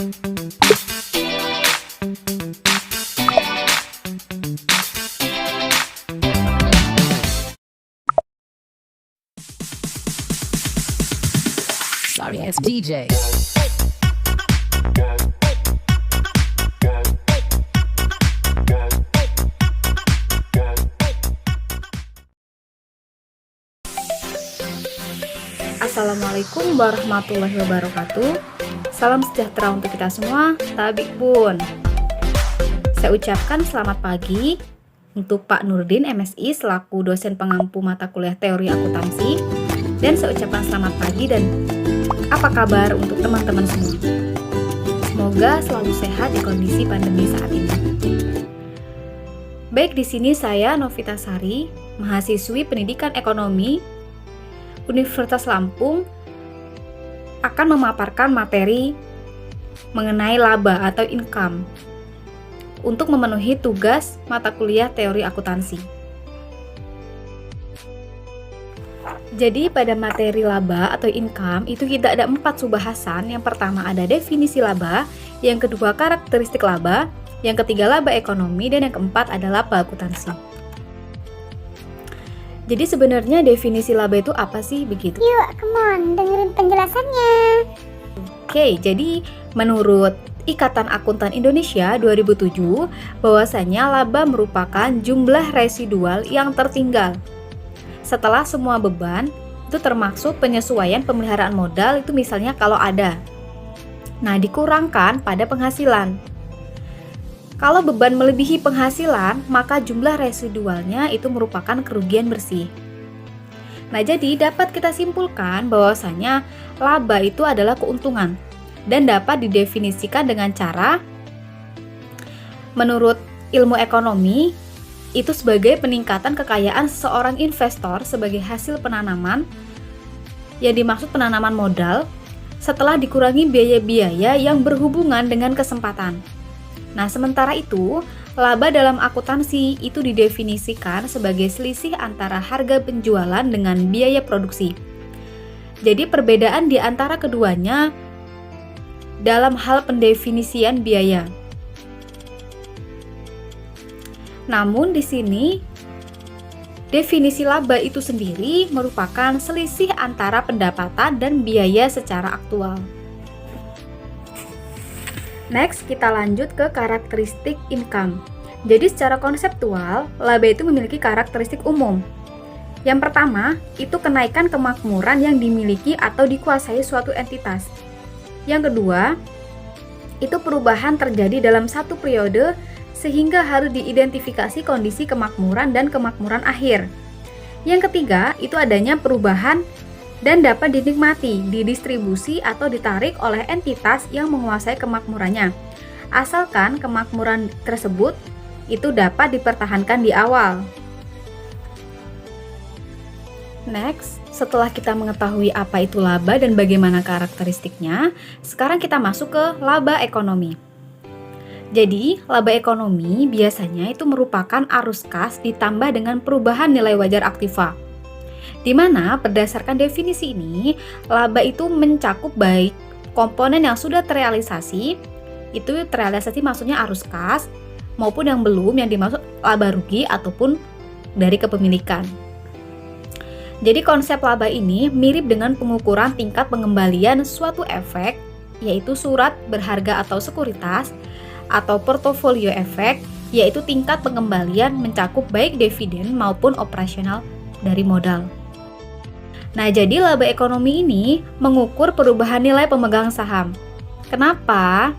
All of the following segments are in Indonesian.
Sorry, it's DJ. Assalamualaikum warahmatullahi wabarakatuh. Salam sejahtera untuk kita semua, tabik pun. Saya ucapkan selamat pagi untuk Pak Nurdin MSI selaku dosen pengampu mata kuliah teori akuntansi. Dan saya ucapkan selamat pagi dan apa kabar untuk teman-teman semua. Semoga selalu sehat di kondisi pandemi saat ini. Baik, di sini saya Novita Sari, mahasiswi Pendidikan Ekonomi Universitas Lampung, akan memaparkan materi mengenai laba atau income untuk memenuhi tugas mata kuliah teori akuntansi. Jadi pada materi laba atau income itu kita ada 4 subbahasan. Yang pertama ada definisi laba, yang kedua karakteristik laba, yang ketiga laba ekonomi, dan yang keempat adalah laba akuntansi. Jadi sebenarnya definisi laba itu apa sih begitu? Yuk, come on, dengerin penjelasannya. Oke, jadi menurut Ikatan Akuntan Indonesia 2007, bahwasanya laba merupakan jumlah residual yang tertinggal setelah semua beban, itu termasuk penyesuaian pemeliharaan modal, itu misalnya kalau ada. Nah, dikurangkan pada penghasilan. Kalau beban melebihi penghasilan, maka jumlah residualnya itu merupakan kerugian bersih. Nah, jadi dapat kita simpulkan bahwasanya laba itu adalah keuntungan dan dapat didefinisikan dengan cara menurut ilmu ekonomi itu sebagai peningkatan kekayaan seorang investor sebagai hasil penanaman, yang dimaksud penanaman modal setelah dikurangi biaya-biaya yang berhubungan dengan kesempatan. Nah, sementara itu, laba dalam akuntansi itu didefinisikan sebagai selisih antara harga penjualan dengan biaya produksi. Jadi perbedaan di antara keduanya dalam hal pendefinisian biaya. Namun di sini definisi laba itu sendiri merupakan selisih antara pendapatan dan biaya secara aktual. Next, kita lanjut ke karakteristik income. Jadi secara konseptual, laba itu memiliki karakteristik umum. Yang pertama, itu kenaikan kemakmuran yang dimiliki atau dikuasai suatu entitas. Yang kedua, itu perubahan terjadi dalam satu periode sehingga harus diidentifikasi kondisi kemakmuran dan kemakmuran akhir. Yang ketiga, itu adanya perubahan dan dapat dinikmati, didistribusi atau ditarik oleh entitas yang menguasai kemakmurannya, asalkan kemakmuran tersebut itu dapat dipertahankan di awal. Next, setelah kita mengetahui apa itu laba dan bagaimana karakteristiknya, sekarang kita masuk ke laba ekonomi. Jadi, laba ekonomi biasanya itu merupakan arus kas ditambah dengan perubahan nilai wajar aktiva. Di mana berdasarkan definisi ini, laba itu mencakup baik komponen yang sudah terrealisasi, itu terrealisasi maksudnya arus kas, maupun yang belum, yang dimaksud laba rugi ataupun dari kepemilikan. Jadi konsep laba ini mirip dengan pengukuran tingkat pengembalian suatu efek, yaitu surat berharga atau sekuritas, atau portofolio efek, yaitu tingkat pengembalian mencakup baik dividen maupun operasional dari modal. Nah, jadi laba ekonomi ini mengukur perubahan nilai pemegang saham. Kenapa?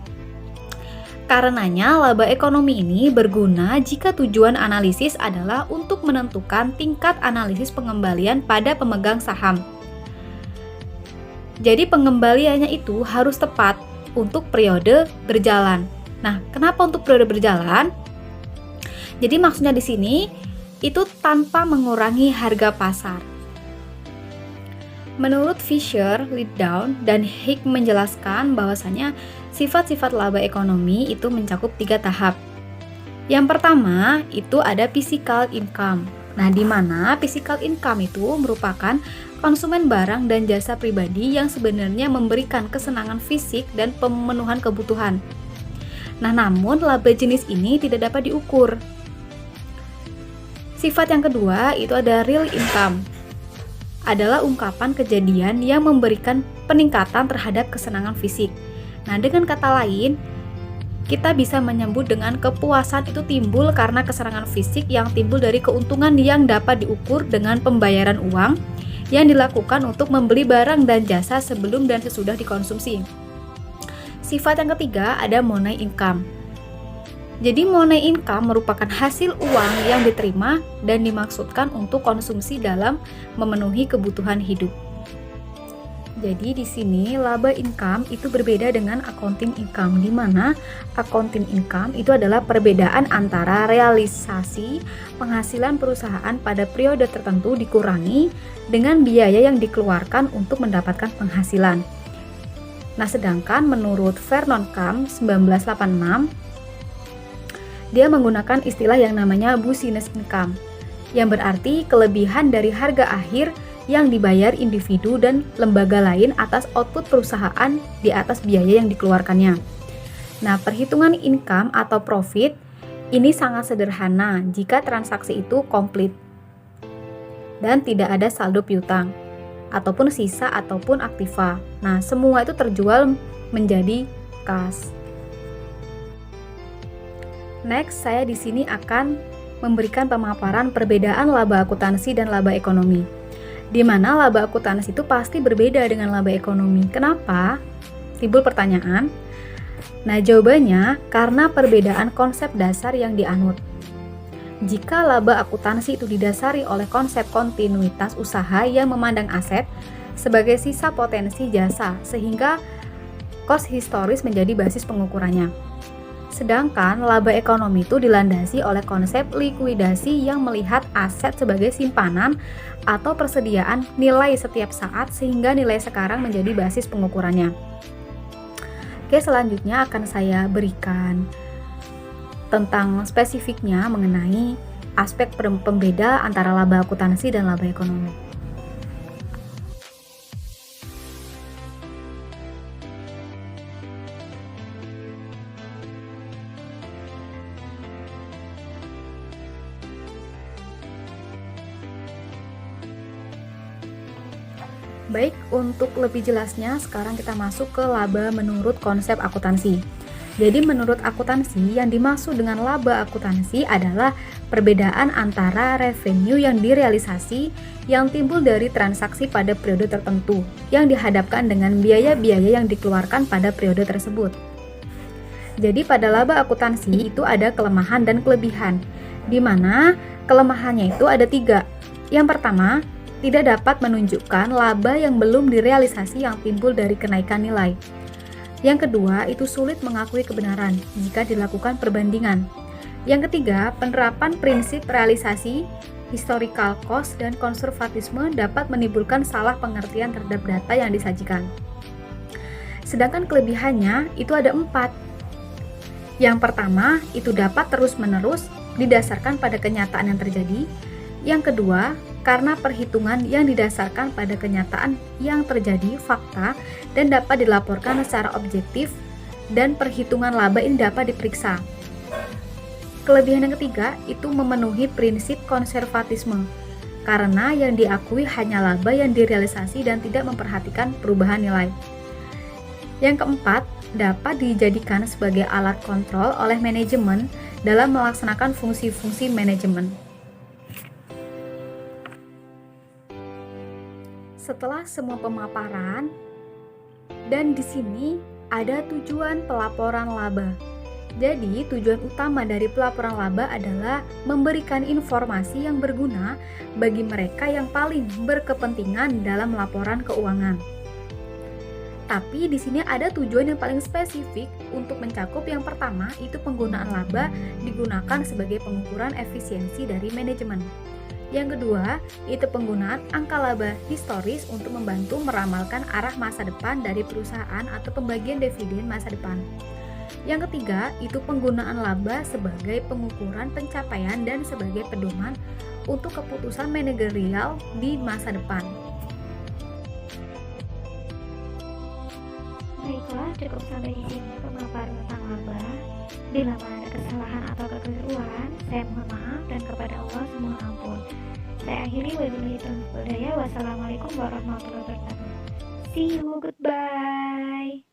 Karenanya laba ekonomi ini berguna jika tujuan analisis adalah untuk menentukan tingkat analisis pengembalian pada pemegang saham. Jadi pengembaliannya itu harus tepat untuk periode berjalan. Nah, kenapa untuk periode berjalan? Jadi maksudnya di sini itu tanpa mengurangi harga pasar. Menurut Fisher, Liddown, dan Hick menjelaskan bahwasanya sifat-sifat laba ekonomi itu mencakup 3 tahap. Yang pertama itu ada physical income. Nah, di mana physical income itu merupakan konsumen barang dan jasa pribadi yang sebenarnya memberikan kesenangan fisik dan pemenuhan kebutuhan. Nah, namun laba jenis ini tidak dapat diukur. Sifat yang kedua itu ada real income. Adalah ungkapan kejadian yang memberikan peningkatan terhadap kesenangan fisik. Nah, dengan kata lain, kita bisa menyebut dengan kepuasan itu timbul karena kesenangan fisik yang timbul dari keuntungan yang dapat diukur dengan pembayaran uang yang dilakukan untuk membeli barang dan jasa sebelum dan sesudah dikonsumsi. Sifat yang ketiga ada money income. Jadi money income merupakan hasil uang yang diterima dan dimaksudkan untuk konsumsi dalam memenuhi kebutuhan hidup. Jadi di sini laba income itu berbeda dengan accounting income, di mana accounting income itu adalah perbedaan antara realisasi penghasilan perusahaan pada periode tertentu dikurangi dengan biaya yang dikeluarkan untuk mendapatkan penghasilan. Nah, sedangkan menurut Vernon Camp 1986, dia menggunakan istilah yang namanya business income, yang berarti kelebihan dari harga akhir yang dibayar individu dan lembaga lain atas output perusahaan di atas biaya yang dikeluarkannya. Nah, perhitungan income atau profit ini sangat sederhana jika transaksi itu komplit dan tidak ada saldo piutang ataupun sisa ataupun aktiva. Nah, semua itu terjual menjadi kas. Next, saya di sini akan memberikan pemaparan perbedaan laba akuntansi dan laba ekonomi. Di mana laba akuntansi itu pasti berbeda dengan laba ekonomi. Kenapa? Timbul pertanyaan. Nah, jawabannya karena perbedaan konsep dasar yang dianut. Jika laba akuntansi itu didasari oleh konsep kontinuitas usaha yang memandang aset sebagai sisa potensi jasa, sehingga cost historis menjadi basis pengukurannya. Sedangkan laba ekonomi itu dilandasi oleh konsep likuidasi yang melihat aset sebagai simpanan atau persediaan nilai setiap saat sehingga nilai sekarang menjadi basis pengukurannya. Oke, selanjutnya akan saya berikan tentang spesifiknya mengenai aspek pembeda antara laba akuntansi dan laba ekonomi. Baik, untuk lebih jelasnya sekarang kita masuk ke laba menurut konsep akuntansi. Jadi menurut akuntansi, yang dimaksud dengan laba akuntansi adalah perbedaan antara revenue yang direalisasi yang timbul dari transaksi pada periode tertentu yang dihadapkan dengan biaya-biaya yang dikeluarkan pada periode tersebut. Jadi pada laba akuntansi itu ada kelemahan dan kelebihan, di mana kelemahannya itu ada 3. Yang pertama, tidak dapat menunjukkan laba yang belum direalisasi yang timbul dari kenaikan nilai. Yang kedua, itu sulit mengakui kebenaran jika dilakukan perbandingan. Yang ketiga, penerapan prinsip realisasi, historical cost, dan konservatisme dapat menimbulkan salah pengertian terhadap data yang disajikan. Sedangkan kelebihannya itu ada 4. Yang pertama, itu dapat terus-menerus didasarkan pada kenyataan yang terjadi. Yang kedua, karena perhitungan yang didasarkan pada kenyataan yang terjadi, fakta, dan dapat dilaporkan secara objektif, dan perhitungan laba ini dapat diperiksa. Kelebihan yang ketiga itu memenuhi prinsip konservatisme, karena yang diakui hanya laba yang direalisasi dan tidak memperhatikan perubahan nilai. Yang keempat, dapat dijadikan sebagai alat kontrol oleh manajemen dalam melaksanakan fungsi-fungsi manajemen. Setelah semua pemaparan, dan di sini ada tujuan pelaporan laba. Jadi, tujuan utama dari pelaporan laba adalah memberikan informasi yang berguna bagi mereka yang paling berkepentingan dalam laporan keuangan. Tapi di sini ada tujuan yang paling spesifik untuk mencakup. Yang pertama, itu penggunaan laba digunakan sebagai pengukuran efisiensi dari manajemen. Yang kedua, itu penggunaan angka laba historis untuk membantu meramalkan arah masa depan dari perusahaan atau pembagian dividen masa depan. Yang ketiga, itu penggunaan laba sebagai pengukuran pencapaian dan sebagai pedoman untuk keputusan manajerial di masa depan. cukup sampai di sini pemaparan tentang laba. Bila mana ada kesalahan atau kekeliruan, saya mohon maaf dan kepada Allah semoga ampun. Saya akhiri, wabillahi taufiq wal hidayah. Wassalamualaikum warahmatullahi wabarakatuh. See you, goodbye.